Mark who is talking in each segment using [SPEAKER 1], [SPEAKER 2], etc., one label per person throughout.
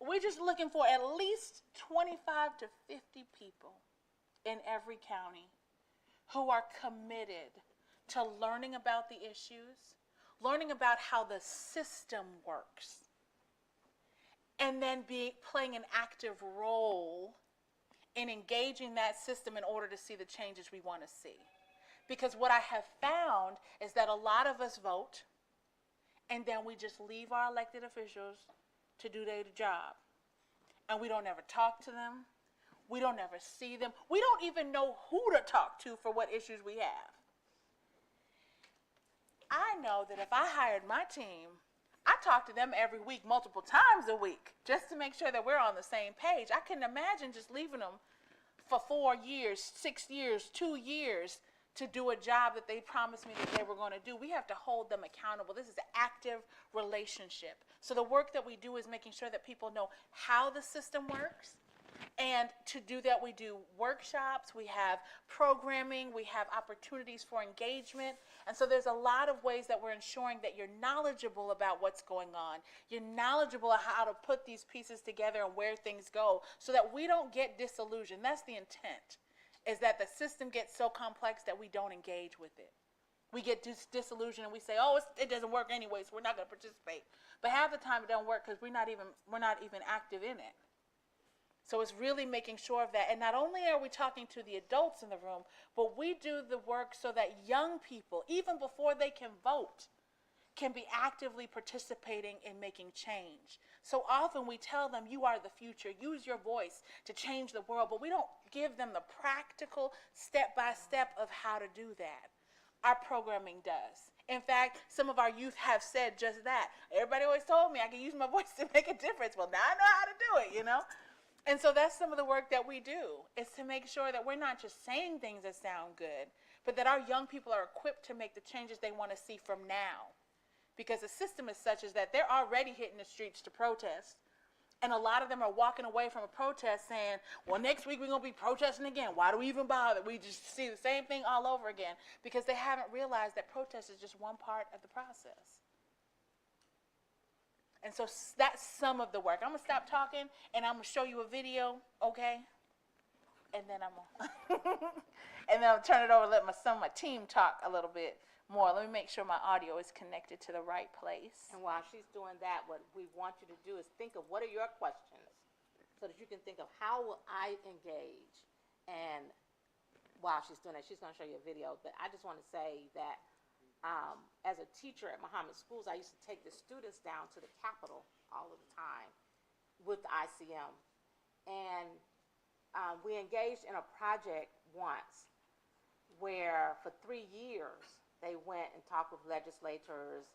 [SPEAKER 1] we're just looking for at least 25 to 50 people in every county who are committed to learning about the issues, learning about how the system works, and then playing an active role in engaging that system in order to see the changes we want to see. Because what I have found is that a lot of us vote, and then we just leave our elected officials to do their job. And we don't ever talk to them. We don't ever see them. We don't even know who to talk to for what issues we have. I know that if I hired my team, I talk to them every week, multiple times a week, just to make sure that we're on the same page. I couldn't imagine just leaving them for 4 years, 6 years, 2 years to do a job that they promised me that they were going to do. We have to hold them accountable. This is an active relationship. So the work that we do is making sure that people know how the system works. And to do that, we do workshops, we have programming, we have opportunities for engagement. And so there's a lot of ways that we're ensuring that you're knowledgeable about what's going on. You're knowledgeable about how to put these pieces together and where things go so that we don't get disillusioned. That's the intent, is that the system gets so complex that we don't engage with it. We get disillusioned and we say, oh, it doesn't work anyway, so we're not going to participate. But half the time it doesn't work because we're not even active in it. So it's really making sure of that. And not only are we talking to the adults in the room, but we do the work so that young people, even before they can vote, can be actively participating in making change. So often we tell them, you are the future, use your voice to change the world, but we don't give them the practical step-by-step of how to do that. Our programming does. In fact, some of our youth have said just that. Everybody always told me I could use my voice to make a difference. Well, now I know how to do it, And so that's some of the work that we do, is to make sure that we're not just saying things that sound good, but that our young people are equipped to make the changes they want to see from now. Because the system is such as that they're already hitting the streets to protest. And a lot of them are walking away from a protest saying, well, next week we're going to be protesting again. Why do we even bother? We just see the same thing all over again. Because they haven't realized that protest is just one part of the process. And so that's some of the work. I'm going to stop talking, and I'm going to show you a video, okay? And then I'll turn it over and let some of my team talk a little bit more. Let me make sure my audio is connected to the right place.
[SPEAKER 2] And while she's doing that, what we want you to do is think of what are your questions so that you can think of how will I engage. And while she's doing that, she's going to show you a video. But I just want to say that as a teacher at Muhammad Schools, I used to take the students down to the Capitol all of the time with the ICM. And we engaged in a project once where for 3 years they went and talked with legislators,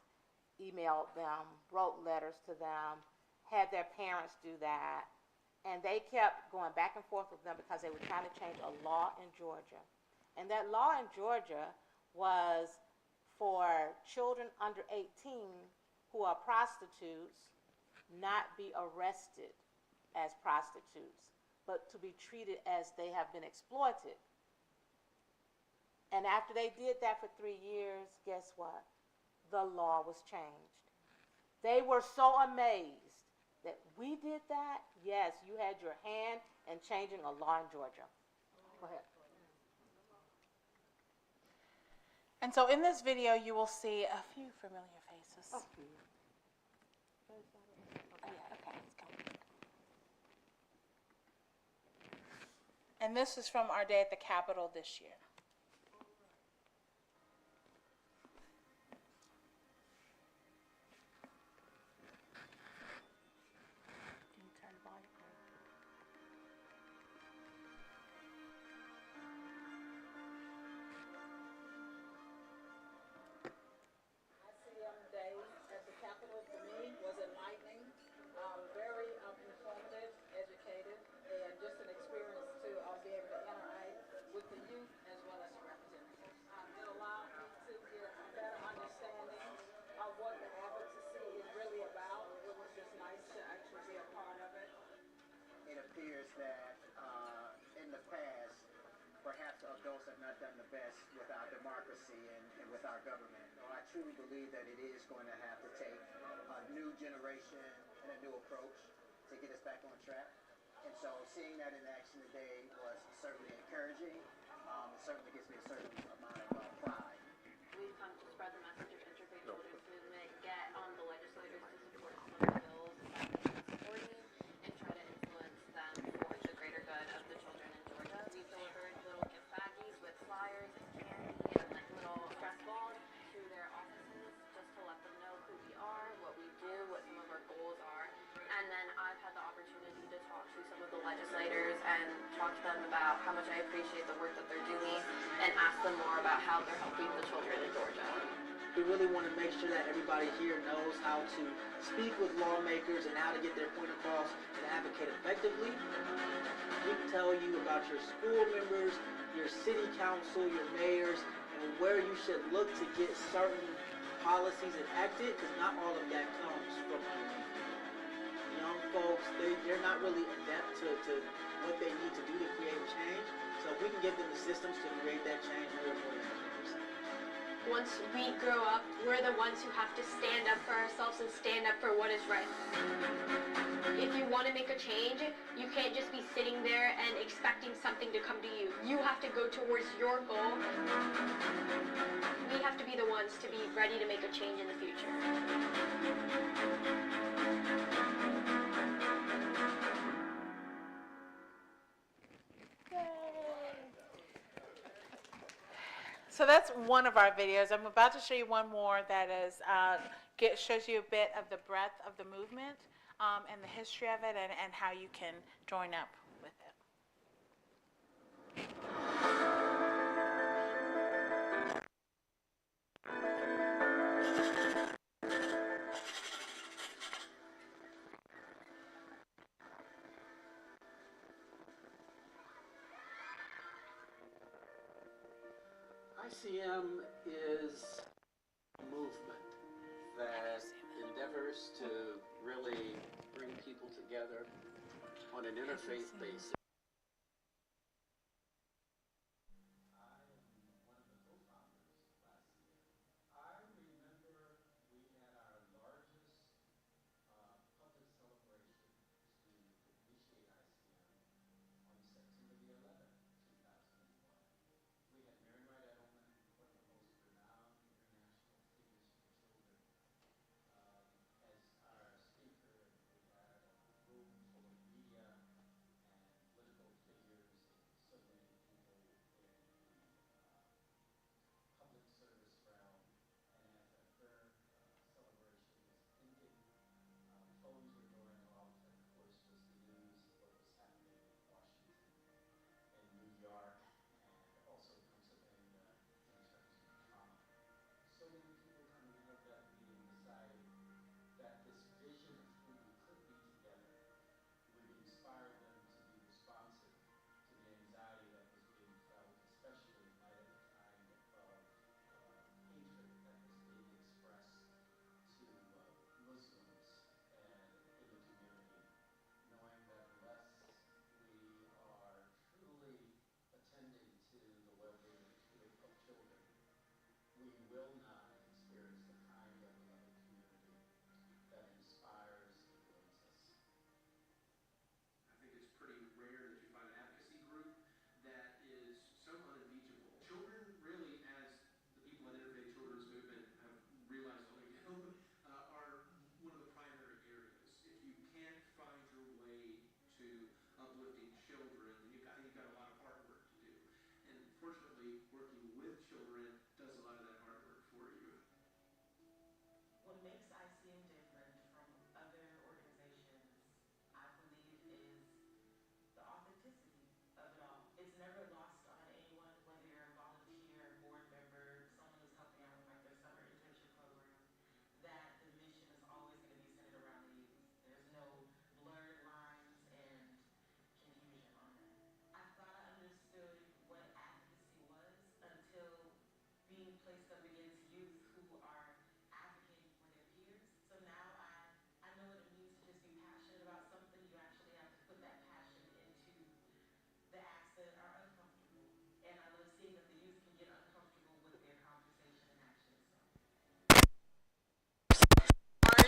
[SPEAKER 2] emailed them, wrote letters to them, had their parents do that. And they kept going back and forth with them because they were trying to change a law in Georgia. And that law in Georgia was for children under 18 who are prostitutes not be arrested as prostitutes, but to be treated as they have been exploited. And after they did that for 3 years, guess what? The law was changed. They were so amazed that we did that. Yes, you had your hand in changing a law in Georgia. Go ahead.
[SPEAKER 1] And so in this video, you will see a few familiar faces.
[SPEAKER 2] Oh.
[SPEAKER 1] Yeah, okay, let's go. And this is from our day at the Capitol this year.
[SPEAKER 3] Perhaps adults have not done the best with our democracy and with our government. I truly believe that it is going to have to take a new generation and a new approach. seeing that in action today was certainly encouraging. It certainly gives me a certain amount of pride.
[SPEAKER 4] We've come to spread the message of Interfaith Children's Movement, get the legislators to support some of the bills that they've been supporting, and try to influence them for the greater good of the children in Georgia. We've delivered little gift baggies with flyers and candy and like little stress balls to their offices just to let them know who we are, what we do, what some of our goals are. And then I've had the opportunity to talk to some of the legislators and talk to them about how much I appreciate the work that they're doing and ask them more about how they're helping the children in Georgia.
[SPEAKER 5] We really want to make sure that everybody here knows how to speak with lawmakers and how to get their point across and advocate effectively. We tell you about your school members, your city council, your mayors, and where you should look to get certain policies enacted, because not all of that comes from underneath. Young folks, they're not really adept to what they need to do to create change. So if we can give them the systems to create that change, we're more than 100%.
[SPEAKER 6] Once we grow up, we're the ones who have to stand up for ourselves and stand up for what is right. If you want to make a change, you can't just be sitting there and expecting something to come to you. You have to go towards your goal. We have to be the ones to be ready to make a change in the future.
[SPEAKER 1] So that's one of our videos. I'm about to show you one more that is shows you a bit of the breadth of the movement and the history of it and how you can join up with it.
[SPEAKER 7] ICM is a movement that endeavors to really bring people together on an interfaith basis.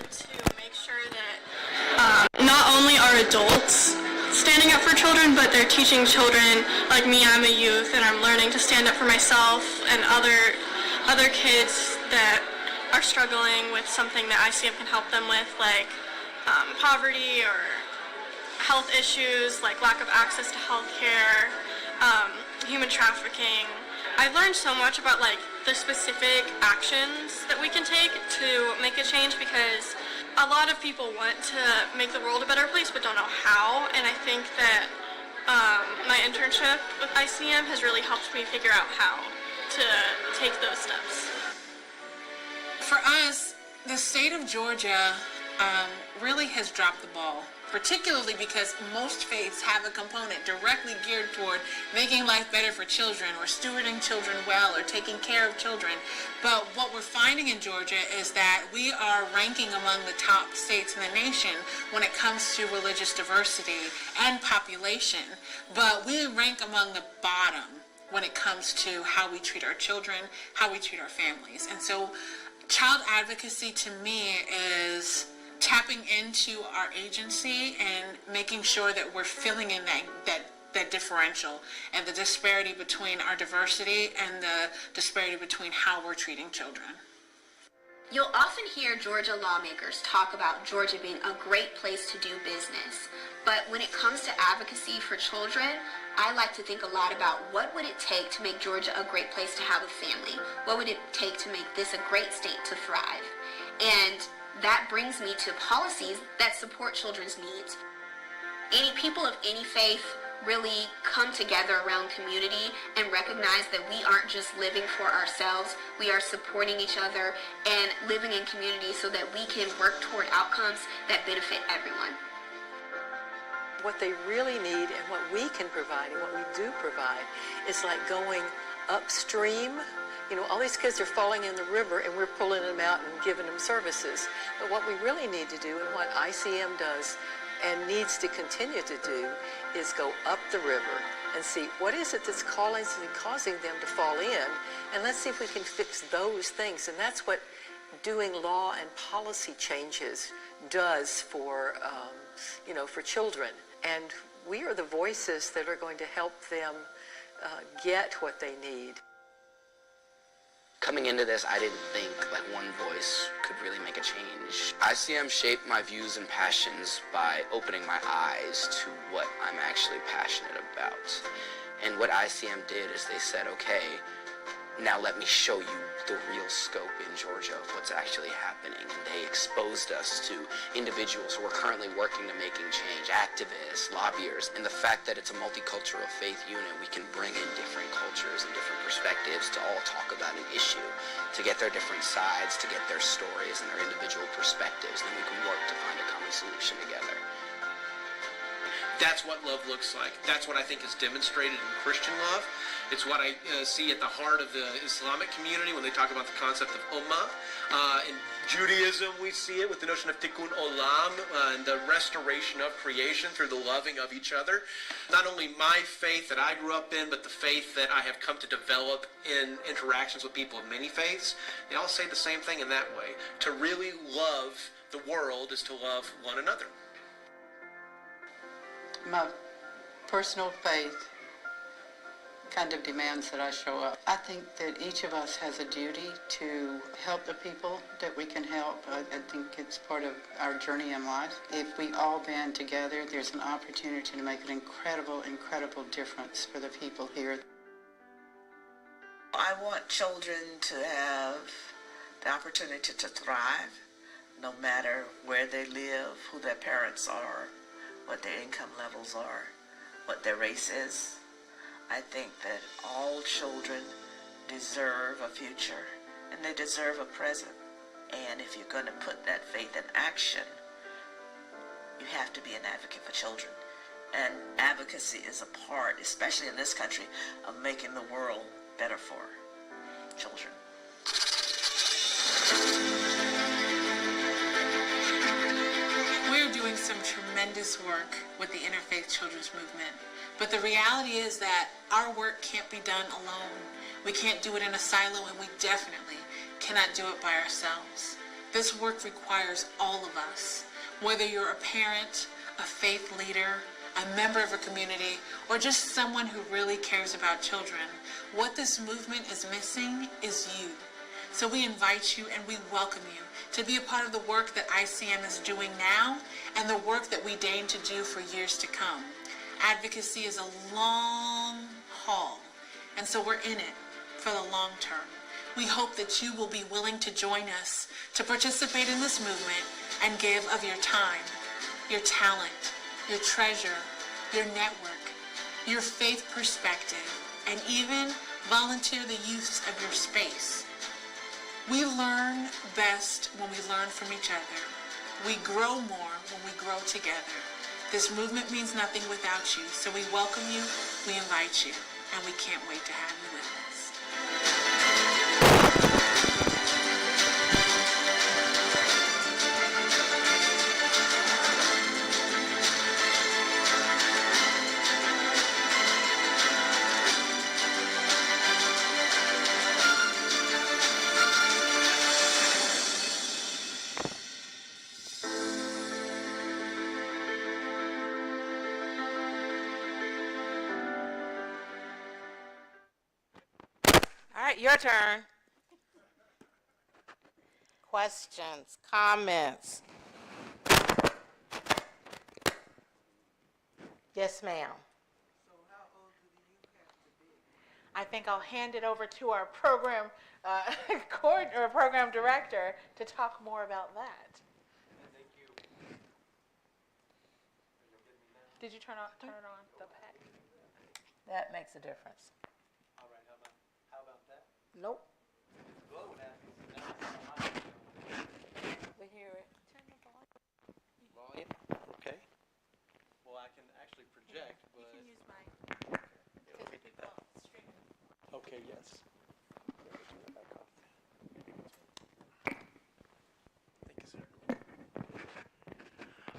[SPEAKER 6] To make sure that not only are adults
[SPEAKER 8] standing up for children, but they're teaching children like me. I'm a youth, and I'm learning to stand up for myself and other kids that are struggling with something that ICM can help them with, like poverty or health issues, like lack of access to health care, human trafficking. I've learned so much about like the specific actions that we can take to make a change, because a lot of people want to make the world a better place but don't know how, and I think that my internship with ICM has really helped me figure out how to take those steps.
[SPEAKER 1] For us, the state of Georgia really has dropped the ball, particularly because most faiths have a component directly geared toward making life better for children or stewarding children well or taking care of children. But what we're finding in Georgia is that we are ranking among the top states in the nation when it comes to religious diversity and population, but we rank among the bottom when it comes to how we treat our children, how we treat our families. And so child advocacy to me is tapping into our agency and making sure that we're filling in that differential and the disparity between our diversity and the disparity between how we're treating children.
[SPEAKER 9] You'll often hear Georgia lawmakers talk about Georgia being a great place to do business. But when it comes to advocacy for children, I like to think a lot about what would it take to make Georgia a great place to have a family? What would it take to make this a great state to thrive? And that brings me to policies that support children's needs. Any people of any faith really come together around community and recognize that we aren't just living for ourselves, we are supporting each other and living in community so that we can work toward outcomes that benefit everyone.
[SPEAKER 10] What they really need and what we can provide and what we do provide is like going upstream. You know, all these kids are falling in the river and we're pulling them out and giving them services. But what we really need to do, and what ICM does and needs to continue to do, is go up the river and see what is it that's causing them to fall in, and let's see if we can fix those things. And that's what doing law and policy changes does for, for children. And we are the voices that are going to help them get what they need.
[SPEAKER 11] Coming into this, I didn't think like one voice could really make a change. ICM shaped my views and passions by opening my eyes to what I'm actually passionate about. And what ICM did is they said, okay, now let me show you the real scope in Georgia of what's actually happening. And they exposed us to individuals who are currently working to making change, activists, lobbyers, and the fact that it's a multicultural faith unit, we can bring in different cultures and different perspectives to all talk about an issue, to get their different sides, to get their stories and their individual perspectives, and then we can work to find a common solution together.
[SPEAKER 12] That's what love looks like. That's what I think is demonstrated in Christian love. It's what I see at the heart of the Islamic community when they talk about the concept of ummah. In Judaism, we see it with the notion of tikkun olam and the restoration of creation through the loving of each other. Not only my faith that I grew up in, but the faith that I have come to develop in interactions with people of many faiths, they all say the same thing in that way. To really love the world is to love one another.
[SPEAKER 13] My personal faith kind of demands that I show up. I think that each of us has a duty to help the people that we can help. I think it's part of our journey in life. If we all band together, there's an opportunity to make an incredible, incredible difference for the people here.
[SPEAKER 14] I want children to have the opportunity to thrive, no matter where they live, who their parents are, what their income levels are, what their race is. I think that all children deserve a future and they deserve a present. And if you're going to put that faith in action, you have to be an advocate for children. And advocacy is a part, especially in this country, of making the world better for children.
[SPEAKER 1] We're doing some tremendous work with the Interfaith Children's Movement. But the reality is that our work can't be done alone. We can't do it in a silo, and we definitely cannot do it by ourselves. This work requires all of us. Whether you're a parent, a faith leader,
[SPEAKER 15] a member of a community, or just someone who really cares about children, what this movement is missing is you. So we invite you and we welcome you to be a part of the work that ICM is doing now and the work that we deign to do for years to come. Advocacy is a long haul, and so we're in it for the long term. We hope that you will be willing to join us to participate in this movement and give of your time, your talent, your treasure, your network, your faith perspective, and even volunteer the use of your space. We learn best when we learn from each other. We grow more when we grow together. This movement means nothing without you, so we welcome you, we invite you, and we can't wait to have you with us.
[SPEAKER 2] All right, your turn. Questions, comments? Yes, ma'am.
[SPEAKER 1] I think I'll hand it over to our program program director to talk more about that. Did you turn it on the pack?
[SPEAKER 2] That makes a difference.
[SPEAKER 5] All right, how about that?
[SPEAKER 2] Nope.
[SPEAKER 5] Whoa, now.
[SPEAKER 2] We hear it.
[SPEAKER 5] Volume? Okay. Well, I can actually project, but...
[SPEAKER 1] You can use mine.
[SPEAKER 5] Okay, yes. Thank you, sir.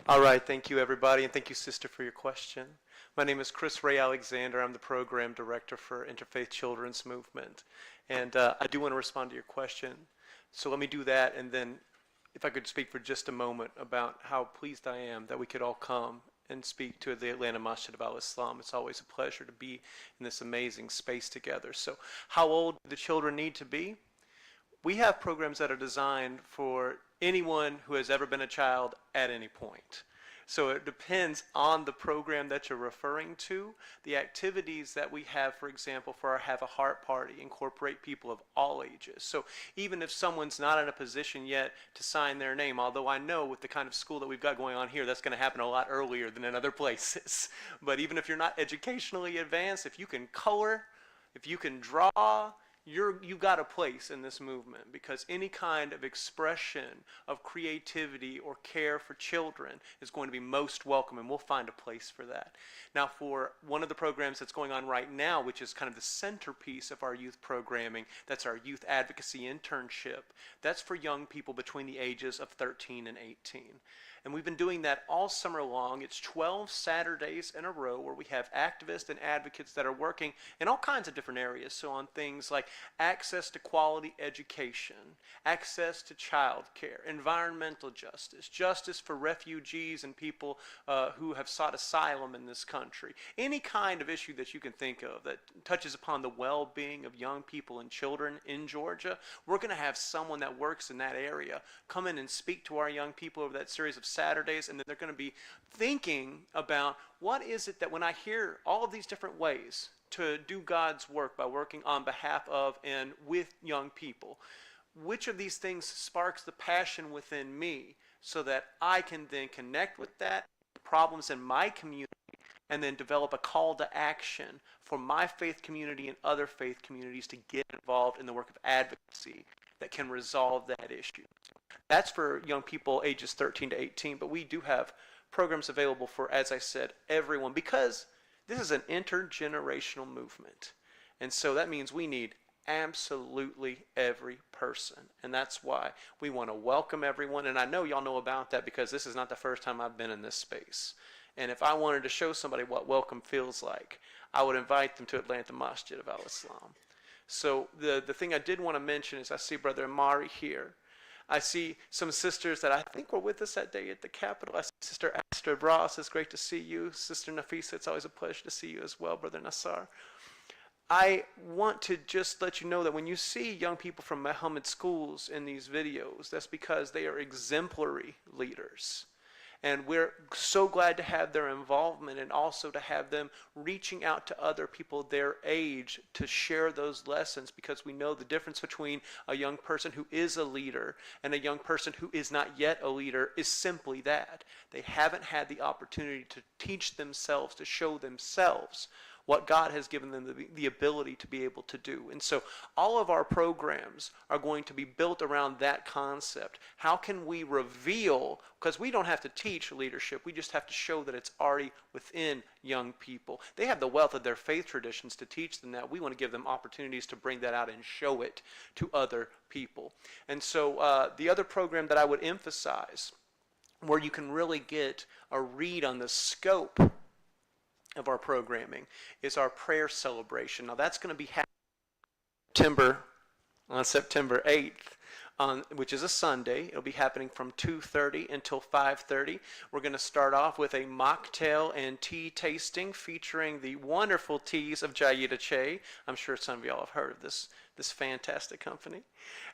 [SPEAKER 5] All right, thank you, everybody, and thank you, Sister, for your question. My name is Chris Ray Alexander. I'm the program director for Interfaith Children's Movement, and I do want to respond to your question. So let me do that, and then if I could speak for just a moment about how pleased I am that we could all come and speak to the Atlanta Masjid of Al-Islam. It's always a pleasure to be in this amazing space together. So how old do the children need to be? We have programs that are designed for anyone who has ever been a child at any point. So it depends on the program that you're referring to. The activities that we have, for example, for our Have a Heart Party, incorporate people of all ages. So even if someone's not in a position yet to sign their name, although I know with the kind of school that we've got going on here, that's going to happen a lot earlier than in other places. But even if you're not educationally advanced, if you can color, if you can draw, you've got a place in this movement, because any kind of expression of creativity or care for children is going to be most welcome, and we'll find a place for that. Now, for one of the programs that's going on right now, which is kind of the centerpiece of our youth programming, that's our youth advocacy internship. That's for young people between the ages of 13 and 18. And we've been doing that all summer long. It's 12 Saturdays in a row where we have activists and advocates that are working in all kinds of different areas. So on things like access to quality education, access to child care, environmental justice, justice for refugees and people who have sought asylum in this country. Any kind of issue that you can think of that touches upon the well-being of young people and children in Georgia, we're going to have someone that works in that area come in and speak to our young people over that series of Saturdays, and then they're going to be thinking about what is it that when I hear all of these different ways to do God's work by working on behalf of and with young people, which of these things sparks the passion within me so that I can then connect with that, problems in my community, and then develop a call to action for my faith community and other faith communities to get involved in the work of advocacy that can resolve that issue. That's for young people ages 13 to 18, but we do have programs available for, as I said, everyone, because this is an intergenerational movement. And so that means we need absolutely every person. And that's why we want to welcome everyone. And I know y'all know about that because this is not the first time I've been in this space. And if I wanted to show somebody what welcome feels like, I would invite them to Atlanta Masjid of Al-Islam. So the thing I did want to mention is I see Brother Amari here.
[SPEAKER 16] I see some sisters that I think were with us that day at the Capitol. I see Sister Astrid Ross. It's great to see you. Sister Nafisa, it's always a pleasure to see you as well, Brother Nassar. I want to just let you know that when you see young people from Muhammad schools in these videos, that's because they are exemplary leaders. And we're so glad to have their involvement and also to have them reaching out to other people their age to share those lessons, because we know the difference between a young person who is a leader and a young person who is not yet a leader is simply that. They haven't had the opportunity to teach themselves, to show themselves what God has given them the ability to be able to do. And so all of our programs are going to be built around that concept. How can we reveal, because we don't have to teach leadership, we just have to show that it's already within young people. They have the wealth of their faith traditions to teach them that. We want to give them opportunities to bring that out and show it to other people. And so the other program that I would emphasize, where you can really get a read on the scope of our programming, is our prayer celebration. Now that's going to be happening on September 8th, which is a Sunday. It'll be happening from 2:30 until 5:30. We're going to start off with a mocktail and tea tasting featuring the wonderful teas of Jayida Che. I'm sure some of y'all have heard of this fantastic company.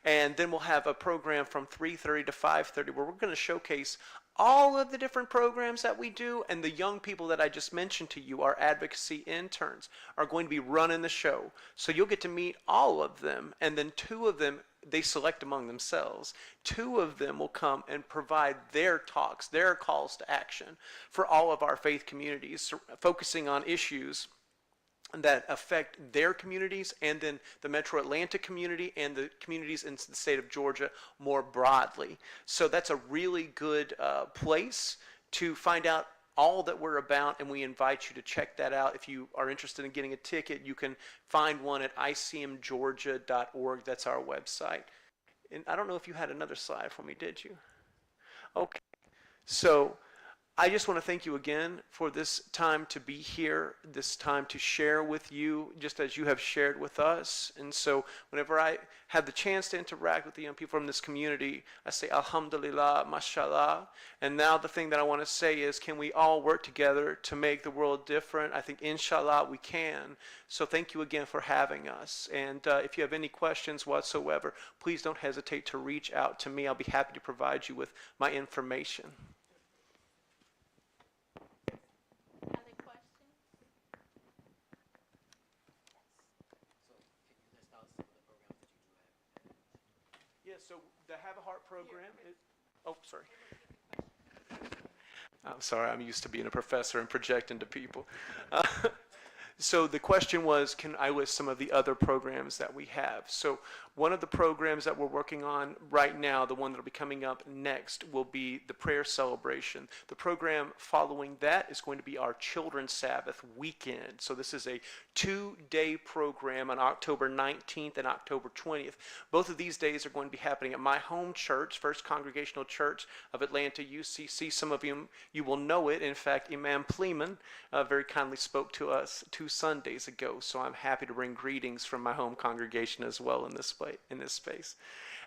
[SPEAKER 16] And then we'll have a program from 3:30 to 5:30 where we're going to showcase all of the different programs that we do, and the young people that I just mentioned to you, our advocacy interns, are going to be running the show. So you'll get to meet all of them, and then two of them, they select among themselves. Two of them will come and provide their talks, their calls to action for all of our faith communities, focusing on issues that affect their communities, and then the Metro Atlanta community and the communities in the state of Georgia more broadly. So that's a really good place to find out all that we're about, and we invite you to check that out. If you are interested in getting a ticket, you can find one at icmgeorgia.org. That's our website. And I don't know if you had another slide for me, did you? Okay. So I just want to thank you again for this time to be here, this time to share with you, just as you have shared with us. And so whenever I have the chance to interact with the young people from this community, I say, Alhamdulillah, mashallah. And now the thing that I want to say is, can we all work together to make the world different? I think, inshallah, we can. So thank you again for having us. And if you have any questions whatsoever, please don't hesitate to reach out to me. I'll be happy to provide you with my information. So the Have a Heart program sorry. I'm sorry, I'm used to being a professor and projecting to people. So the question was, can I list some of the other programs that we have? So one of the programs that we're working on right now, the one that will be coming up next, will be the prayer celebration. The program following that is going to be our Children's Sabbath weekend. So this is a 2-day program on October 19th and October 20th. Both of these days are going to be happening at my home church, First Congregational Church of Atlanta, UCC. Some of you will know it. In fact, Imam Pleeman very kindly spoke to us 2 Sundays ago, so I'm happy to bring greetings from my home congregation as well in this space.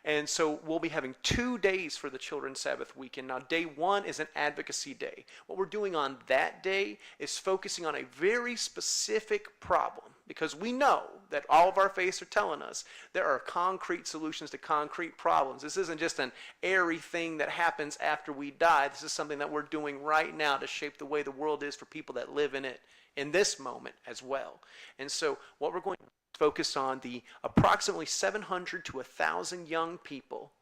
[SPEAKER 16] And so we'll be having 2 days for the Children's Sabbath weekend. Now, day 1 is an advocacy day. What we're doing on that day is focusing on a very specific problem, because we know that all of our faiths are telling us there are concrete solutions to concrete problems. This isn't just an airy thing that happens after we die. This is something that we're doing right now to shape the way the world is for people that live in it in this moment as well. And so what we're going to focus on the approximately 700 to 1,000 young people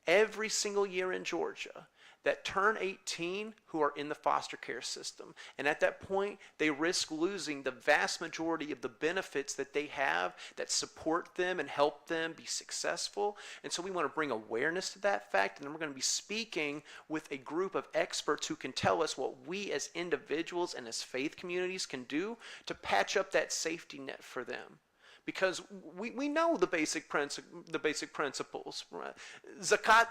[SPEAKER 16] every single year in Georgia that turn 18 who are in the foster care system. And at that point, they risk losing the vast majority of the benefits that they have that support them and help them be successful. And so we want to bring awareness to that fact, and then we're going to be speaking with a group of experts who can tell us what we as individuals and as faith communities can do to patch up that safety net for them. Because we know the basic principles. Zakat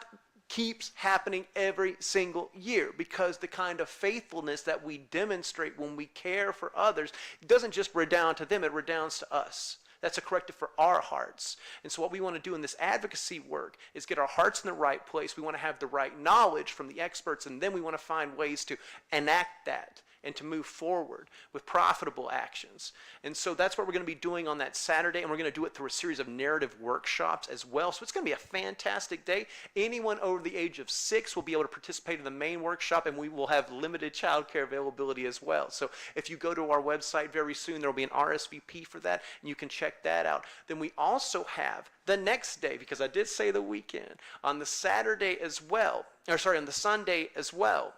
[SPEAKER 16] keeps happening every single year, because the kind of faithfulness that we demonstrate when we care for others doesn't just redound to them, it redounds to us. That's a corrective for our hearts. And so what we want to do in this advocacy work is get our hearts in the right place. We want to have the right knowledge from the experts, and then we want to find ways to enact that and to move forward with profitable actions. And so that's what we're going to be doing on that Saturday, and we're going to do it through a series of narrative workshops as well. So it's going to be a fantastic day. Anyone over the age of 6 will be able to participate in the main workshop, and we will have limited childcare availability as well. So if you go to our website very soon, there will be an RSVP for that, and you can check that out. Then we also have the next day, because I did say the weekend, on the Saturday as well, on the Sunday as well,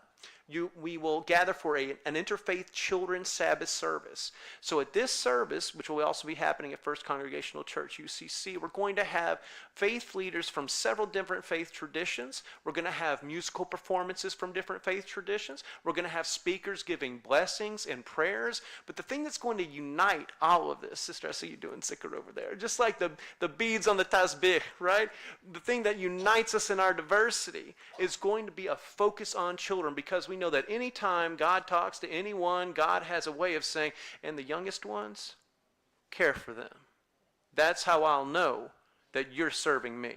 [SPEAKER 16] we will gather for an Interfaith Children's Sabbath service. So at this service, which will also be happening at First Congregational Church, UCC, we're going to have faith leaders from several different faith traditions. We're going to have musical performances from different faith traditions. We're going to have speakers giving blessings and prayers. But the thing that's going to unite all of this, sister, I see you doing sicker over there, just like the beads on the tasbih, right? The thing that unites us in our diversity is going to be a focus on children, because we know that anytime God talks to anyone, God has a way of saying, and the youngest ones, care for them. That's how I'll know that you're serving me.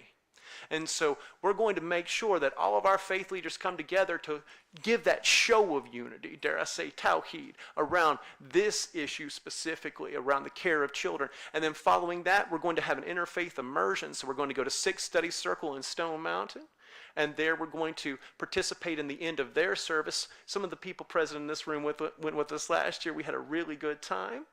[SPEAKER 16] And so we're going to make sure that all of our faith leaders come together to give that show of unity, dare I say tawheed, around this issue specifically, around the care of children. And then following that, we're going to have an interfaith immersion. So we're going to go to Sixth Study Circle in Stone Mountain. And there we're going to participate in the end of their service. Some of the people present in this room went with us last year. We had a really good time.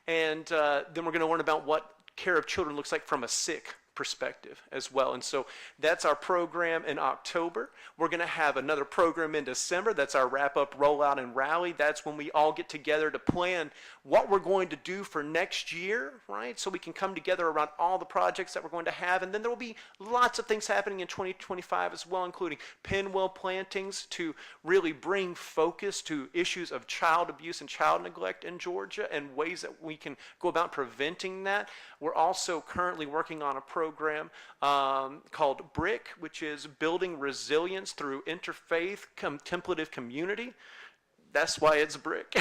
[SPEAKER 16] And then we're going to learn about what care of children looks like from a Sikh perspective as well. And so that's our program in October. We're going to have another program in December. That's our wrap-up, rollout, and rally. That's when we all get together to plan what we're going to do for next year, right? So we can come together around all the projects that we're going to have. And then there will be lots of things happening in 2025 as well, including pinwheel plantings to really bring focus to issues of child abuse and child neglect in Georgia and ways that we can go about preventing that. We're also currently working on a program called BRIC, which is Building Resilience Through Interfaith Contemplative Community. That's why it's BRIC.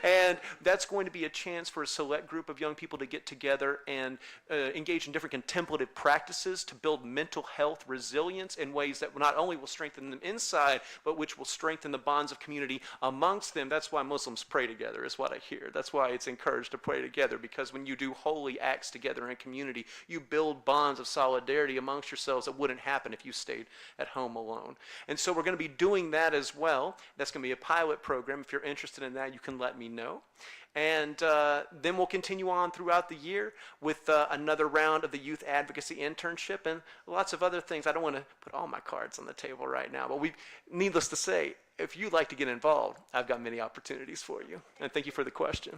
[SPEAKER 16] And that's going to be a chance for a select group of young people to get together and engage in different contemplative practices to build mental health resilience in ways that not only will strengthen them inside, but which will strengthen the bonds of community amongst them. That's why Muslims pray together, is what I hear. That's why it's encouraged to pray together, because when you do holy acts together in community, you build bonds of solidarity amongst yourselves that wouldn't happen if you stayed at home alone. And so we're going to be doing that as well. That's going to be a pilot program. If you're interested in that, you can let me know. And then we'll continue on throughout the year with another round of the youth advocacy internship and lots of other things. I don't want to put all my cards on the table right now, but needless to say, if you'd like to get involved, I've got many opportunities for you. And thank you for the question.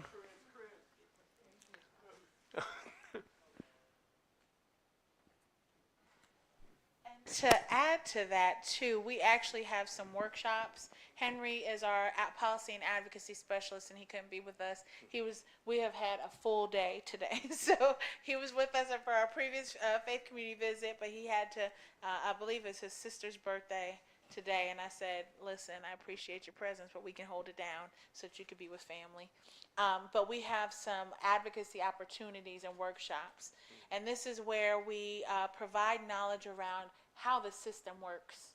[SPEAKER 1] To add to that too, we actually have some workshops. Henry is our policy and advocacy specialist, and he couldn't be with us. We have had a full day today, so he was with us for our previous faith community visit, but he had to, I believe it's his sister's birthday today, and I said, listen, I appreciate your presence, but we can hold it down so that you could be with family. But we have some advocacy opportunities and workshops, and this is where we provide knowledge around how the system works,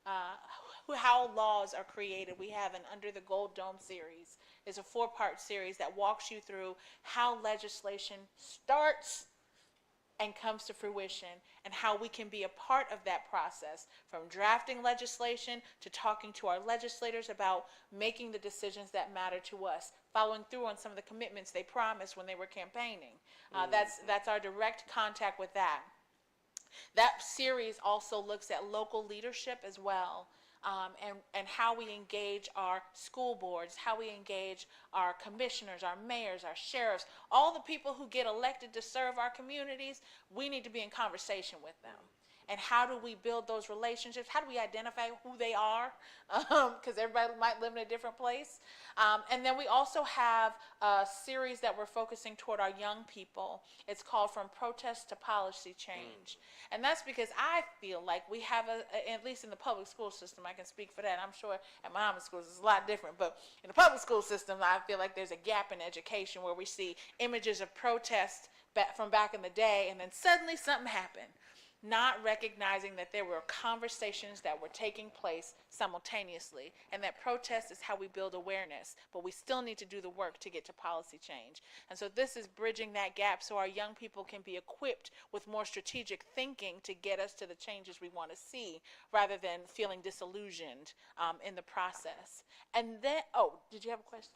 [SPEAKER 1] how laws are created. We have an Under the Gold Dome series. It's a 4-part series that walks you through how legislation starts and comes to fruition, and how we can be a part of that process, from drafting legislation to talking to our legislators about making the decisions that matter to us, following through on some of the commitments they promised when they were campaigning. That's our direct contact with that. That series also looks at local leadership as well, and how we engage our school boards, how we engage our commissioners, our mayors, our sheriffs, all the people who get elected to serve our communities. We need to be in conversation with them. And how do we build those relationships? How do we identify who they are? Because everybody might live in a different place. And then we also have a series that we're focusing toward our young people. It's called From Protest to Policy Change. And that's because I feel like we have, at least in the public school system, I can speak for that. I'm sure at my own schools it's a lot different. But in the public school system, I feel like there's a gap in education where we see images of protest from back in the day, and then suddenly something happened, not recognizing that there were conversations that were taking place simultaneously, and that protest is how we build awareness, but we still need to do the work to get to policy change. And so this is bridging that gap so our young people can be equipped with more strategic thinking to get us to the changes we want to see, rather than feeling disillusioned in the process. And then, oh, did you have a question?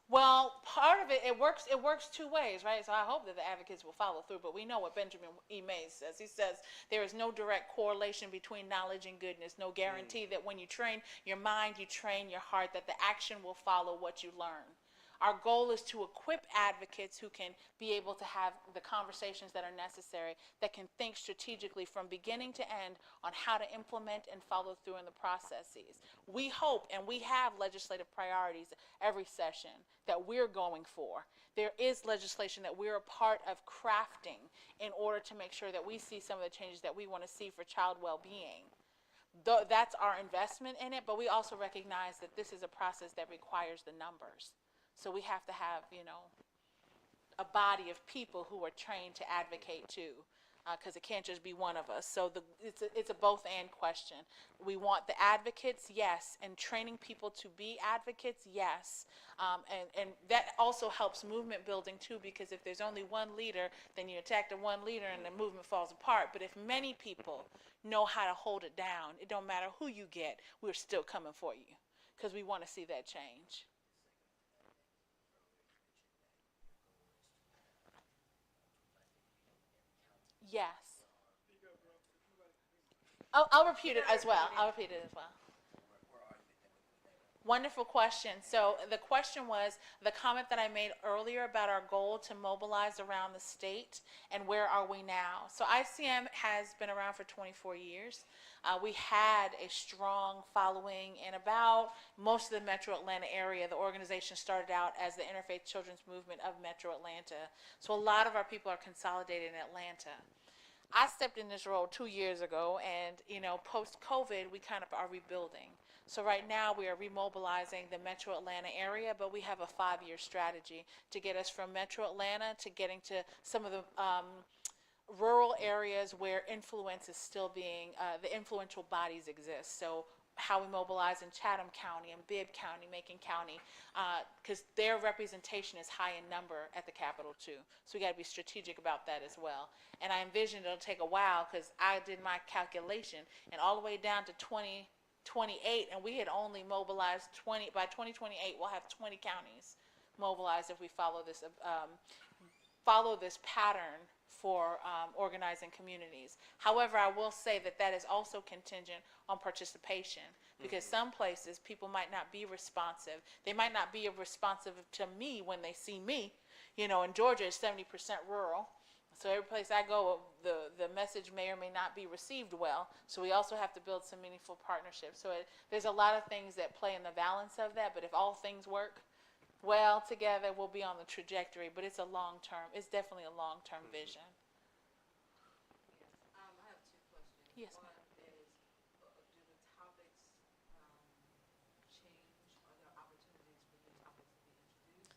[SPEAKER 1] Well, part of it works two ways, right? So I hope that the advocates will follow through, but we know what Benjamin E. Mays says. He says there is no direct correlation between knowledge and goodness, no guarantee that when you train your mind, you train your heart, that the action will follow what you learn. Our goal is to equip advocates who can be able to have the conversations that are necessary, that can think strategically from beginning to end on how to implement and follow through in the processes. We hope, and we have legislative priorities every session that we're going for. There is legislation that we're a part of crafting in order to make sure that we see some of the changes that we want to see for child well-being. That's our investment in it, but we also recognize that this is a process that requires the numbers. So we have to have, a body of people who are trained to advocate too, because it can't just be one of us. So it's a both-and question. We want the advocates, yes, and training people to be advocates, yes. And that also helps movement building too, because if there's only one leader, then you attack the one leader and the movement falls apart. But if many people know how to hold it down, it don't matter who you get, we're still coming for you, because we want to see that change. Yes. I'll repeat it as well. Wonderful question. So the question was the comment that I made earlier about our goal to mobilize around the state, and where are we now? So ICM has been around for 24 years. We had a strong following in about most of the Metro Atlanta area. The organization started out as the Interfaith Children's Movement of Metro Atlanta. So a lot of our people are consolidated in Atlanta. I stepped in this role 2 years ago, and post-COVID, we kind of are rebuilding. So right now we are remobilizing the Metro Atlanta area, but we have a 5-year strategy to get us from Metro Atlanta to getting to some of the rural areas where influence is still being, the influential bodies exist. So how we mobilize in Chatham County and Bibb County, Macon County, because their representation is high in number at the Capitol too. So we got to be strategic about that as well. And I envision it'll take a while, because I did my calculation, and all the way down to 2028, and we had only mobilized 20. By 2028, we'll have 20 counties mobilized if we follow this pattern for organizing communities. However, I will say that that is also contingent on participation, because some places people might not be responsive. They might not be responsive to me when they see me. In Georgia is 70% rural. So every place I go, the message may or may not be received well. So we also have to build some meaningful partnerships. So there's a lot of things that play in the balance of that, but if all things work well together, we'll be on the trajectory. But it's it's definitely a long-term vision.
[SPEAKER 2] I have two questions.
[SPEAKER 1] Yes,
[SPEAKER 2] One is, do the topics change? Are there opportunities for new topics to be introduced?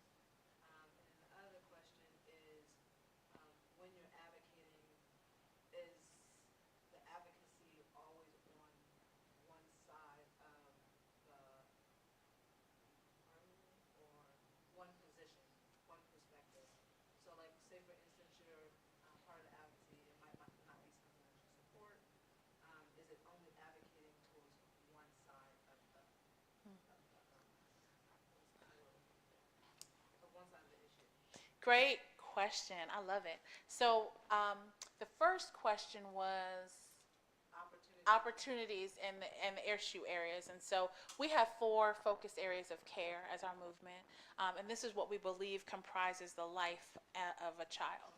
[SPEAKER 2] And the other question is, when you're advocating, is the advocacy always on one side of the argument, or one position, one perspective? So like, say for instance, you're part of the advocacy, it might not be something that you support. Is it only advocating towards one side of the issue?
[SPEAKER 1] Great question. I love it. So the first question was opportunities in the issue areas. And so we have 4 focus areas of care as our movement. And this is what we believe comprises the life of a child.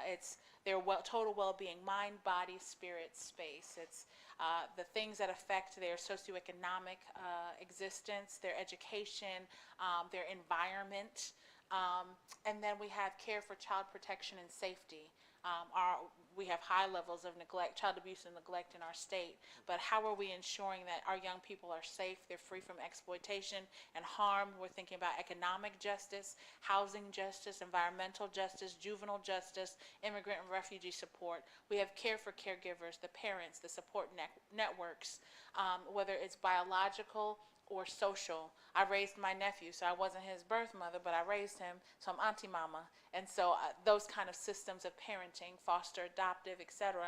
[SPEAKER 1] It's their total well-being, mind, body, spirit, space. It's the things that affect their socioeconomic existence, their education, their environment. And then we have care for child protection and safety. We have high levels of neglect, child abuse and neglect in our state, but how are we ensuring that our young people are safe, they're free from exploitation and harm? We're thinking about economic justice, housing justice, environmental justice, juvenile justice, immigrant and refugee support. We have care for caregivers, the parents, the support networks, whether it's biological or social. I raised my nephew, so I wasn't his birth mother, but I raised him, so I'm auntie mama. And so those kind of systems of parenting, foster, adoptive, etc.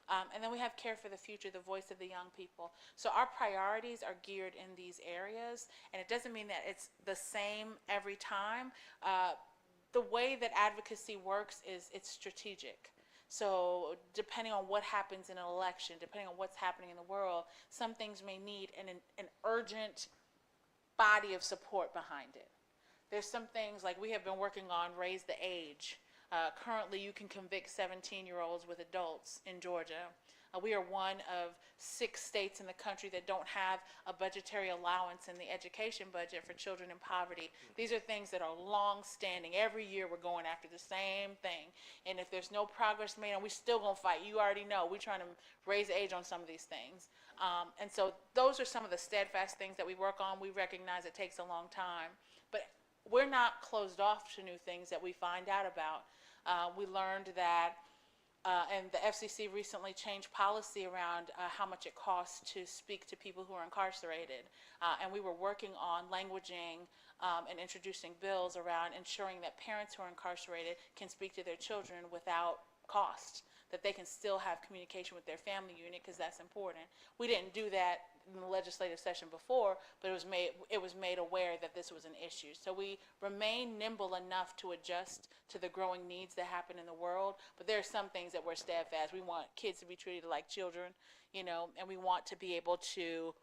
[SPEAKER 1] And then we have care for the future, the voice of the young people. So our priorities are geared in these areas, and it doesn't mean that it's the same every time. The way that advocacy works is it's strategic. So depending on what happens in an election, depending on what's happening in the world, some things may need an urgent body of support behind it. There's some things like we have been working on raise the age. Currently, you can convict 17-year-olds with adults in Georgia. We are one of 6 states in the country that don't have a budgetary allowance in the education budget for children in poverty. These are things that are long-standing. Every year we're going after the same thing. And if there's no progress made, and we still going to fight. You already know we're trying to raise the age on some of these things. And so those are some of the steadfast things that we work on. We recognize it takes a long time. But we're not closed off to new things that we find out about. We learned that and the FCC recently changed policy around how much it costs to speak to people who are incarcerated. And we were working on languaging and introducing bills around ensuring that parents who are incarcerated can speak to their children without cost, that they can still have communication with their family unit, because that's important. We didn't do that in the legislative session before, but it was made aware that this was an issue. So we remain nimble enough to adjust to the growing needs that happen in the world, but there are some things that we're steadfast. We want kids to be treated like children, and we want to be able to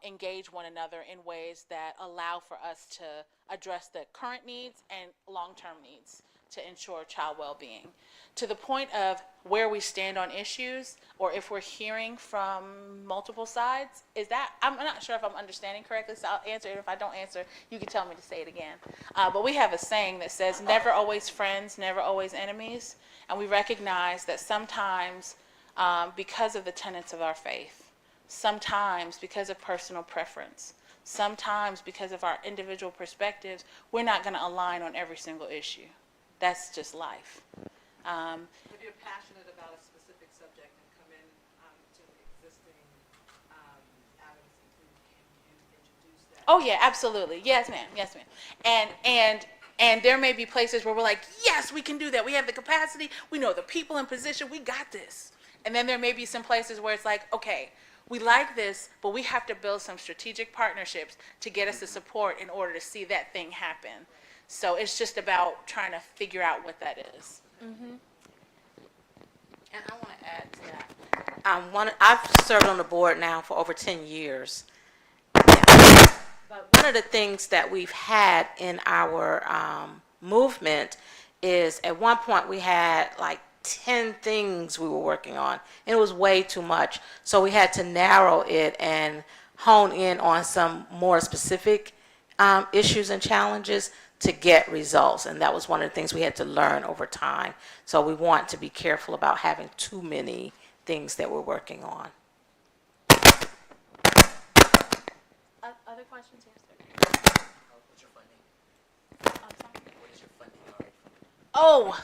[SPEAKER 1] engage one another in ways that allow for us to address the current needs and long-term needs to ensure child well-being. To the point of where we stand on issues, or if we're hearing from multiple sides, I'm not sure if I'm understanding correctly, so I'll answer it. If I don't answer, you can tell me to say it again. But we have a saying that says, never always friends, never always enemies. And we recognize that sometimes because of the tenets of our faith, sometimes because of personal preference, sometimes because of our individual perspectives, we're not going to align on every single issue. That's just life.
[SPEAKER 5] If you're passionate about a specific subject and come in to the existing advocacy group, can you introduce that?
[SPEAKER 1] Oh yeah, absolutely. Yes, ma'am. Yes, ma'am. And there may be places where we're like, yes, we can do that. We have the capacity. We know the people in position. We got this. And then there may be some places where it's like, okay, we like this, but we have to build some strategic partnerships to get us the support in order to see that thing happen. So it's just about trying to figure out what that is.
[SPEAKER 2] Mm-hmm. And I want to add to that. I've served on the board now for over 10 years. But one of the things that we've had in our movement is at one point we had like 10 things we were working on, and it was way too much. So we had to narrow it and hone in on some more specific issues and challenges to get results. And that was one of the things we had to learn over time. So we want to be careful about having too many things that we're working on.
[SPEAKER 1] Other questions? Yes, sir.
[SPEAKER 5] What's your funding? What is your funding already?
[SPEAKER 1] Oh,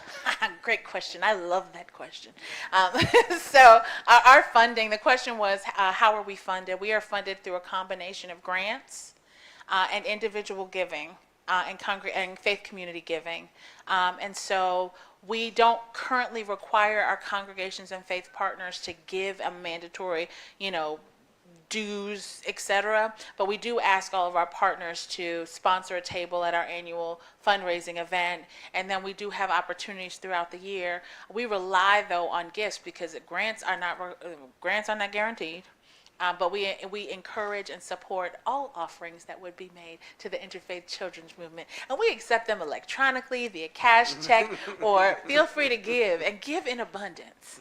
[SPEAKER 1] great question. I love that question. So our funding, the question was, how are we funded? We are funded through a combination of grants and individual giving. And faith community giving. And so we don't currently require our congregations and faith partners to give a mandatory, dues, etc. But we do ask all of our partners to sponsor a table at our annual fundraising event, and then we do have opportunities throughout the year. We rely though on gifts because grants are not guaranteed. But we encourage and support all offerings that would be made to the Interfaith Children's Movement. And we accept them electronically, via cash, check, or feel free to give, and give in abundance.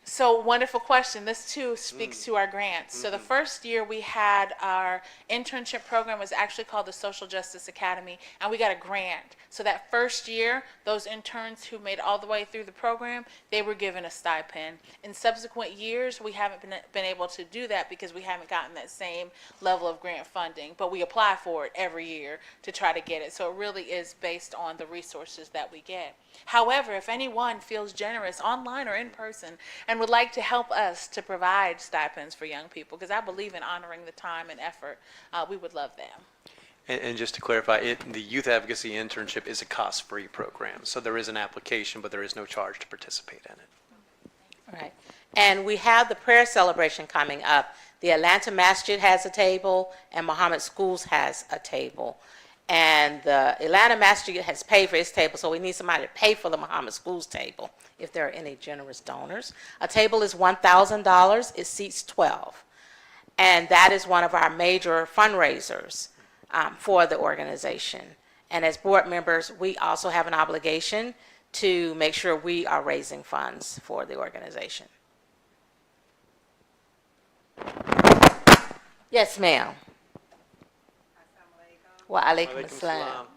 [SPEAKER 1] So wonderful question. This too speaks to our grants. So the first year we had our internship program was actually called the Social Justice Academy, and we got a grant. So that first year, those interns who made all the way through the program, they were given a stipend. In subsequent years, we haven't been able to do that because we haven't gotten that same level of grant funding, but we apply for it every year to try to get it. So it really is based on the resources that we get. However, if anyone feels generous online or in person and would like to help us to provide stipends for young people, because I believe in honoring the time and effort, we would love them.
[SPEAKER 16] And just to clarify, the Youth Advocacy Internship is a cost-free program. So there is an application, but there is no charge to participate in it.
[SPEAKER 2] All right. And we have the prayer celebration coming up. The Atlanta Masjid has a table, and Muhammad Schools has a table. And the Atlanta Masjid has paid for its table, so we need somebody to pay for the Muhammad Schools table, if there are any generous donors. A table is $1,000. It seats 12. And that is one of our major fundraisers for the organization. And as board members, we also have an obligation to make sure we are raising funds for the organization. Yes, ma'am. Wa alaikum assalam.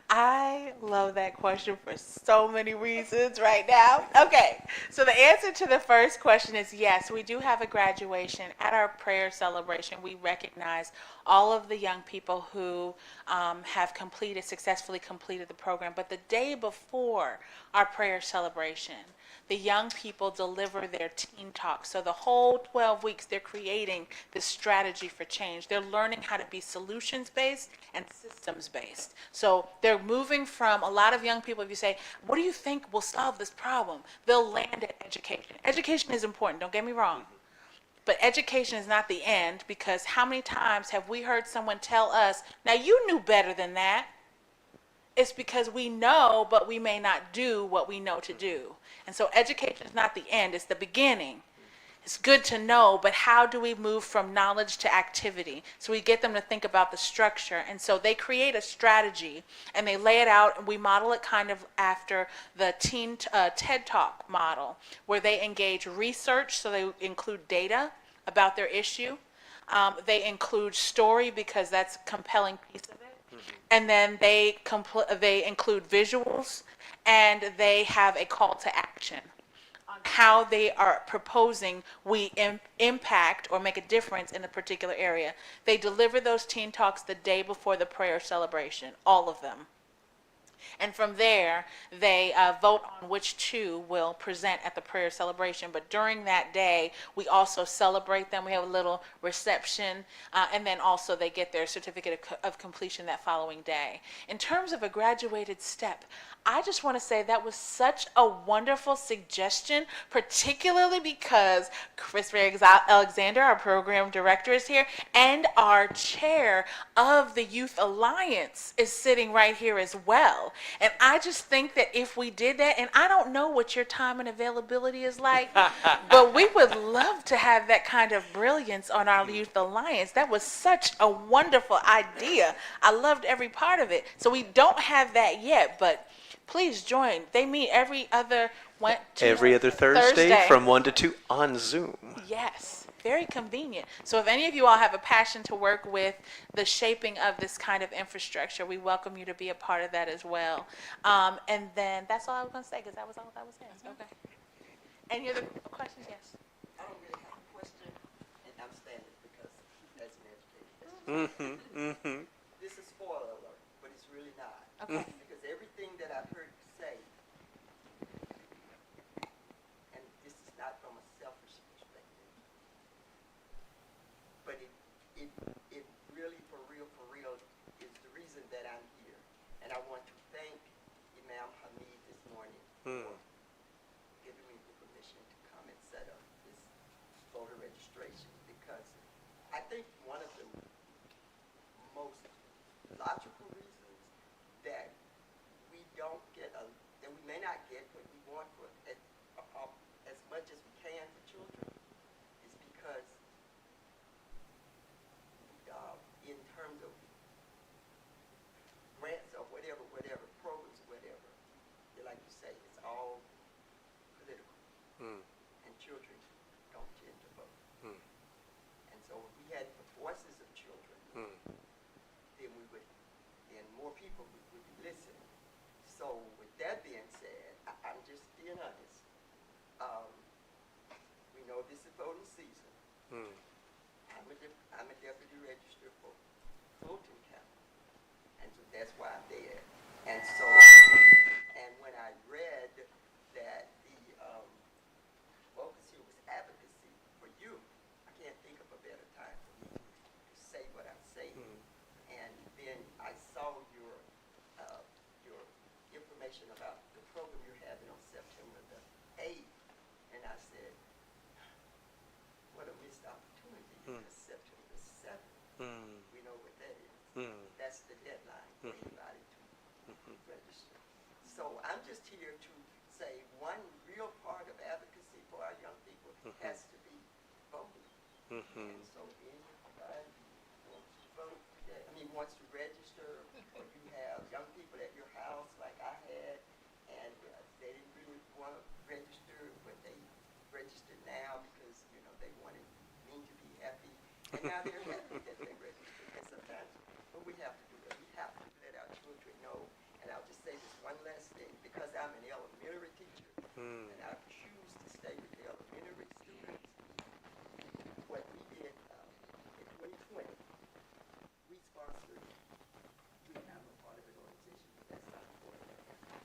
[SPEAKER 1] I love that question for so many reasons right now. Okay, so the answer to the first question is yes, we do have a graduation. At our prayer celebration, we recognize all of the young people who have successfully completed the program. But the day before our prayer celebration, the young people deliver their teen talk. So the whole 12 weeks, they're creating this strategy for change. They're learning how to be solutions-based and systems-based. So they're moving from, a lot of young people, if you say, what do you think will solve this problem? They'll land at education. Education is important, don't get me wrong. But education is not the end, because how many times have we heard someone tell us, now you knew better than that. It's because we know, but we may not do what we know to do. And so education is not the end, it's the beginning. It's good to know, but how do we move from knowledge to activity? So we get them to think about the structure. And so they create a strategy and they lay it out, and we model it kind of after the teen TED Talk model, where they engage research, so they include data about their issue. They include story, because that's a compelling piece of it. And then they include visuals, and they have a call to action on how they are proposing we impact or make a difference in a particular area. They deliver those teen talks the day before the prayer celebration, all of them. And from there, they vote on which two will present at the prayer celebration. But during that day, we also celebrate them. We have a little reception, and then also they get their certificate of completion that following day. In terms of a graduated step, I just want to say that was such a wonderful suggestion, particularly because Chris Alexander, our program director, is here, and our chair of the Youth Alliance is sitting right here as well. And I just think that if we did that, and I don't know what your time and availability is like, but we would love to have that kind of brilliance on our Youth Alliance. That was such a wonderful idea. I loved every part of it. So we don't have that yet, but please join. They meet every other Thursday
[SPEAKER 16] from 1 to 2 on Zoom.
[SPEAKER 1] Yes. very convenient. So if any of you all have a passion to work with the shaping of this kind of infrastructure, we welcome you to be a part of that as well. And then that's all I was going to say, because that was all that was asked. Okay. Any other questions? Yes.
[SPEAKER 17] I don't really have a question, and I'm standing because as an educator, this is spoiler alert, but it's really not.
[SPEAKER 1] Okay.
[SPEAKER 17] Because everything that I've heard you say, and this is not from a selfish perspective, but it really, for real, is the reason that I'm here. And I want to thank Imam Hamid this morning for giving me the permission to come and set up this voter registration, because I think one of the most logical reasons that we don't get that we may not get what we want for as much as we can for children is because in terms of grants or whatever programs, whatever, like you say, it's all political, and children don't tend to vote. And so if we had the voices of children, then more people would be listening. So with that being said, I'm just being honest. We know this is voting season. I'm a deputy register for Fulton County, and so that's why I'm there. And so, and when I read that the focus here was advocacy for you, I can't think of a better time for me to say what I'm saying. And then I saw your information about the program you're having on September the 8th, and I said, what a missed opportunity, because September the 7th, we know what that is. That's the deadline for anybody to register. So I'm just here to say one real part of advocacy for our young people has to be voting. And so anybody wants to vote, wants to register, or you have young people at your house like I had, and they didn't really want to register, but they registered now because, they wanted me to be happy, and now they're happy that they registered. And sometimes what we have to do is we have to let our children know. And I'll just say this one last thing, because I'm an elementary teacher, and I choose to stay with the elementary students. What we did in 2020, we sponsored, I'm a part of an organization, but that's not important,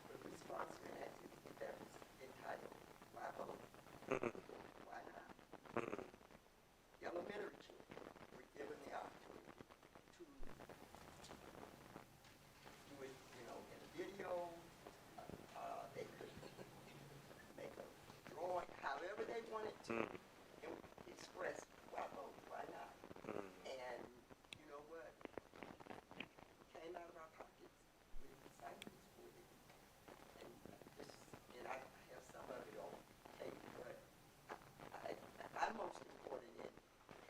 [SPEAKER 17] but we sponsored an activity that was entitled Why Vote? Why Not? Elementary children were given the opportunity to do it, in a video. They could make a drawing, however they wanted to, and express why vote, why not. And you know what? It came out of our pockets. We decided this for it. And I have some of it on tape, but I'm most important in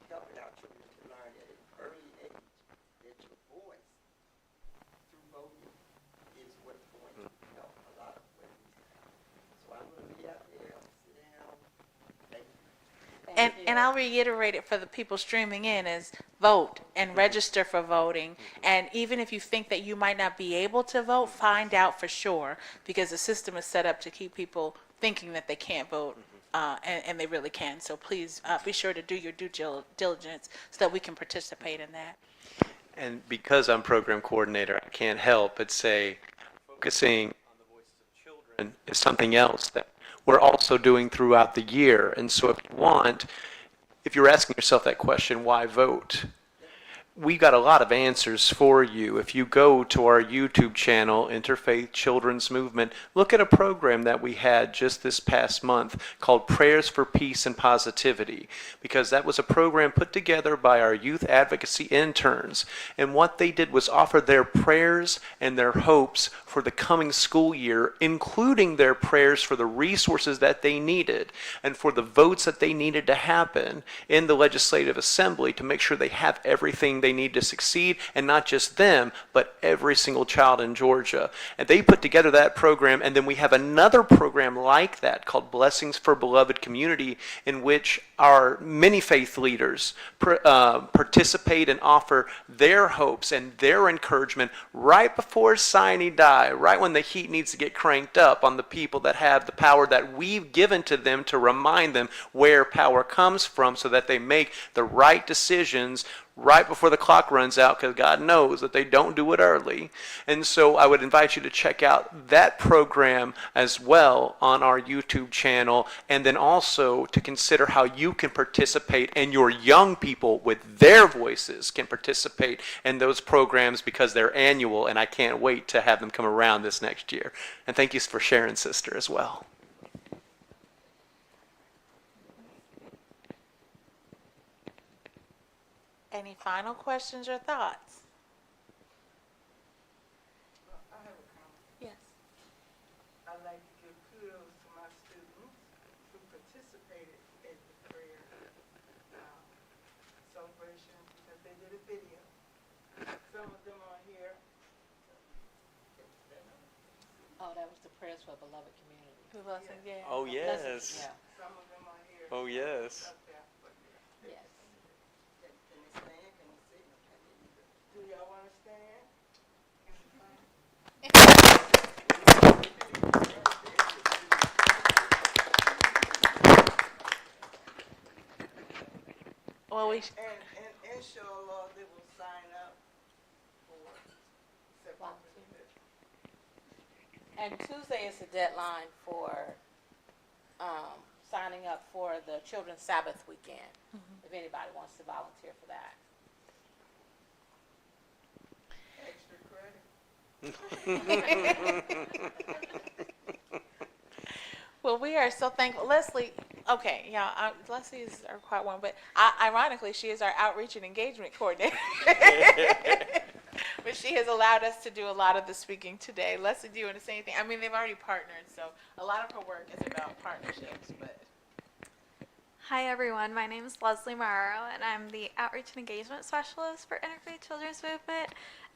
[SPEAKER 17] helping our children to learn at an early age that your voice through voting is what's going to help a lot of what needs to happen. So I'm going to be out there, sit down. Thank you.
[SPEAKER 1] And I'll reiterate it for the people streaming in is vote and register for voting. And even if you think that you might not be able to vote, find out for sure, because the system is set up to keep people thinking that they can't vote. And they really can. So please be sure to do your due diligence so that we can participate in that.
[SPEAKER 16] And because I'm program coordinator, I can't help but say focusing on the voices of children is something else that we're also doing throughout the year. And so if you're asking yourself that question, why vote? We've got a lot of answers for you. If you go to our YouTube channel, Interfaith Children's Movement, look at a program that we had just this past month called Prayers for Peace and Positivity, because that was a program put together by our youth advocacy interns. And what they did was offer their prayers and their hopes for the coming school year, including their prayers for the resources that they needed and for the votes that they needed to happen in the Legislative Assembly to make sure they have everything they need to succeed, and not just them, but every single child in Georgia. And they put together that program, and then we have another program like that called Blessings for Beloved Community, in which our many faith leaders participate and offer their hopes and their encouragement right before sine die, right when the heat needs to get cranked up on the people that have the power that we've given to them, to remind them where power comes from so that they make the right decisions right before the clock runs out, because God knows that they don't do it early. And so I would invite you to check out that program as well on our YouTube channel, and then also to consider how you can participate and your young people with their voices can participate in those programs, because they're annual, and I can't wait to have them come around this next year. And thank you for sharing, sister, as well.
[SPEAKER 1] Any final questions or thoughts?
[SPEAKER 18] I have a comment.
[SPEAKER 1] Yes.
[SPEAKER 18] I'd like to give kudos to my students who participated in the prayer celebration, because they did a video. Some of them are here.
[SPEAKER 2] Oh, that was the prayers for a beloved community.
[SPEAKER 1] Yeah.
[SPEAKER 16] Oh, yes.
[SPEAKER 2] Yeah.
[SPEAKER 18] Some of them are here.
[SPEAKER 16] Oh, yes.
[SPEAKER 18] Up there, but
[SPEAKER 2] Yes.
[SPEAKER 18] can they stand? Can you sit? Do y'all want to stand?
[SPEAKER 1] Well, we
[SPEAKER 18] And inshallah, they will sign up for September.
[SPEAKER 2] And Tuesday is the deadline for signing up for the Children's Sabbath weekend, if anybody wants to volunteer for that.
[SPEAKER 18] Extra credit.
[SPEAKER 1] Well, we are so thankful. Leslie, okay, yeah, Leslie is our quiet one, but ironically, she is our outreach and engagement coordinator. But she has allowed us to do a lot of the speaking today. Leslie, do you want to say anything? I mean, they've already partnered, so a lot of her work is about partnerships, but.
[SPEAKER 19] Hi everyone, my name is Leslie Morrow, and I'm the Outreach and Engagement Specialist for Interfaith Children's Movement.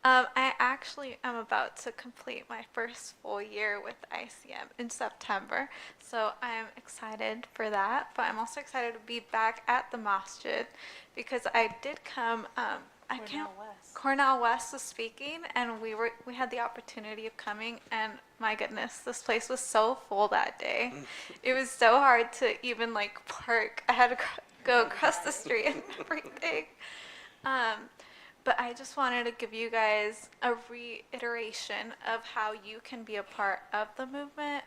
[SPEAKER 19] I actually am about to complete my first full year with ICM in September, so I'm excited for that, but I'm also excited to be back at the masjid, because I did come, Cornell West was speaking, and we had the opportunity of coming, and my goodness, this place was so full that day. It was so hard to even park. I had to go across the street and everything. But I just wanted to give you guys a reiteration of how you can be a part of the movement.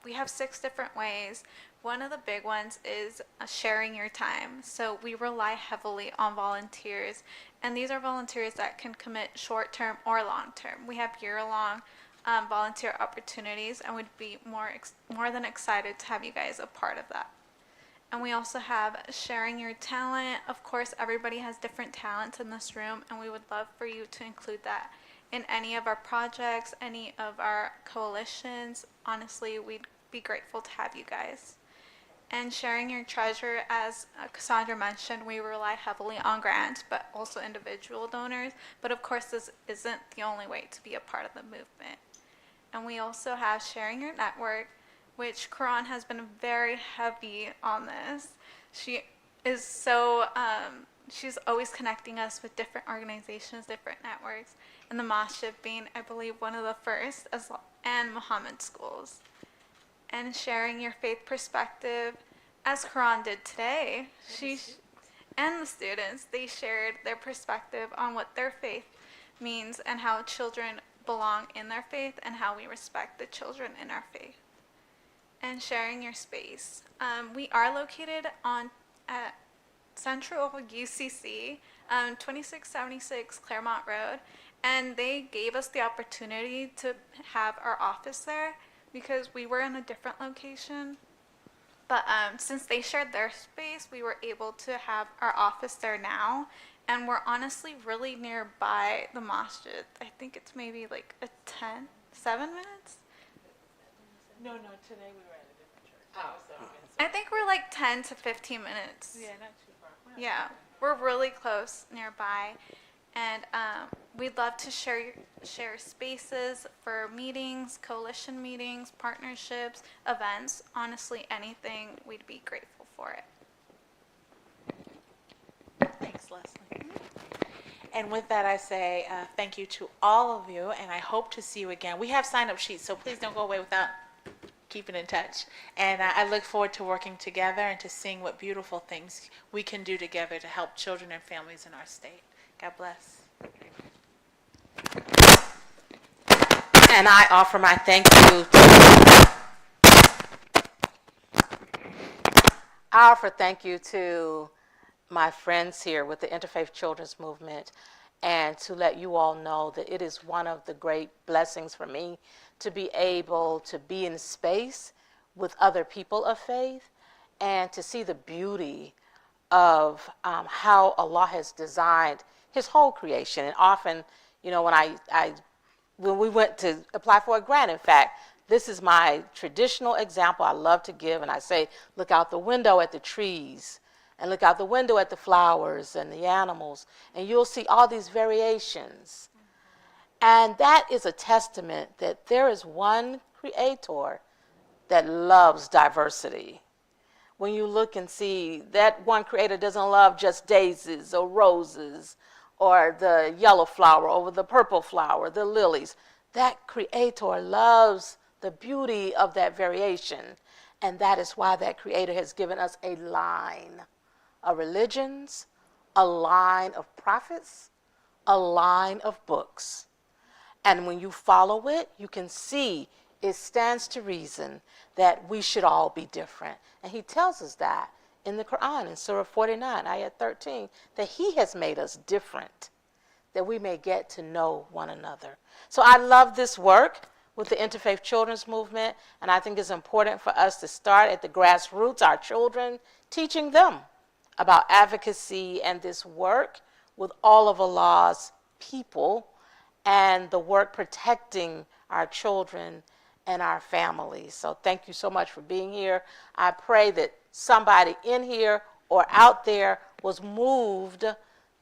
[SPEAKER 19] We have 6 different ways. One of the big ones is sharing your time. So we rely heavily on volunteers, and these are volunteers that can commit short-term or long-term. We have year-long volunteer opportunities, and we'd be more than excited to have you guys a part of that. And we also have sharing your talent. Of course, everybody has different talents in this room, and we would love for you to include that in any of our projects, any of our coalitions. Honestly, we'd be grateful to have you guys. And sharing your treasure, as Cassandra mentioned, we rely heavily on grants, but also individual donors. But of course, this isn't the only way to be a part of the movement. And we also have sharing your network, which Quran has been very heavy on this. She is so, she's always connecting us with different organizations, different networks, and the masjid being, I believe, one of the first, and Muhammad schools. And sharing your faith perspective, as Quran did today. And the students, they shared their perspective on what their faith means and how children belong in their faith and how we respect the children in our faith. And sharing your space. We are located at Central UCC, 2676 Claremont Road, and they gave us the opportunity to have our office there, because we were in a different location. But since they shared their space, we were able to have our office there now. And we're honestly really nearby the masjid. I think it's maybe 7 minutes?
[SPEAKER 1] No, today we were at a different church.
[SPEAKER 19] I think we're 10 to 15 minutes.
[SPEAKER 1] Yeah, not too far.
[SPEAKER 19] Yeah, we're really close nearby. And we'd love to share spaces for meetings, coalition meetings, partnerships, events. Honestly, anything, we'd be grateful for it.
[SPEAKER 1] Thanks, Leslie. And with that, I say thank you to all of you, and I hope to see you again. We have sign-up sheets, so please don't go away without keeping in touch. And I look forward to working together and to seeing what beautiful things we can do together to help children and families in our state. God bless.
[SPEAKER 2] And I offer my thank you to my friends here with the Interfaith Children's Movement, and to let you all know that it is one of the great blessings for me to be able to be in space with other people of faith and to see the beauty of how Allah has designed his whole creation. And often, when we went to apply for a grant, in fact, this is my traditional example I love to give, and I say, look out the window at the trees, and look out the window at the flowers and the animals, and you'll see all these variations. And that is a testament that there is one creator that loves diversity. When you look and see that one creator doesn't love just daisies or roses or the yellow flower over the purple flower, the lilies. That creator loves the beauty of that variation. And that is why that creator has given us a line of religions, a line of prophets, a line of books. And when you follow it, you can see it stands to reason that we should all be different. And he tells us that in the Quran, in Surah 49, Ayat 13, that he has made us different, that we may get to know one another. So I love this work with the Interfaith Children's Movement, and I think it's important for us to start at the grassroots, our children, teaching them about advocacy and this work with all of Allah's people and the work protecting our children and our families. So thank you so much for being here. I pray that somebody in here or out there was moved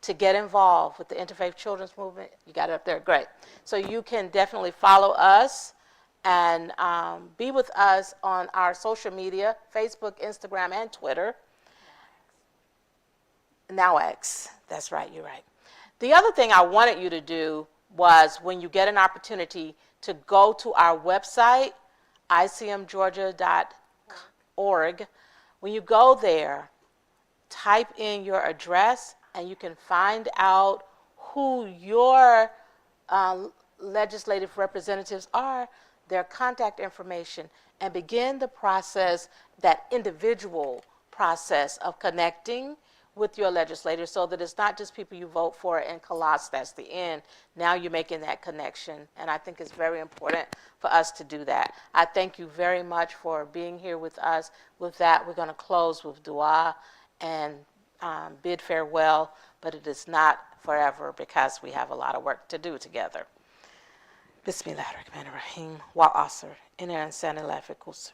[SPEAKER 2] to get involved with the Interfaith Children's Movement. You got it up there, great. So you can definitely follow us and be with us on our social media, Facebook, Instagram, and Twitter. Now X, that's right, you're right. The other thing I wanted you to do was, when you get an opportunity, to go to our website, icmgeorgia.org. When you go there, type in your address, and you can find out who your legislative representatives are, their contact information, and begin the process, that individual process of connecting with your legislators, so that it's not just people you vote for and collapse, that's the end. Now you're making that connection, and I think it's very important for us to do that. I thank you very much for being here with us. With that, we're going to close with dua and bid farewell, but it is not forever because we have a lot of work to do together. Bismillahirrahmanirrahim. Wa asr. Inna insana lafi khusr.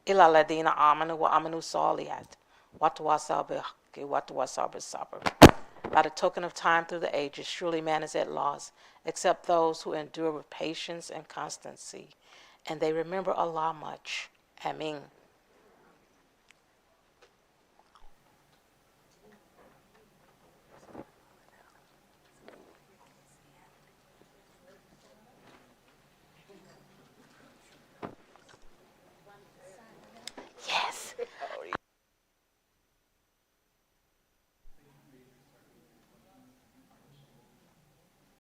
[SPEAKER 2] Illa alladhina amanu wa amanu salihat. Wa tawasaw bil haqqi wa tawasaw bis sabr. By the token of time through the ages, surely man is at loss, except those who endure with patience and constancy, and they remember Allah much. Ameen.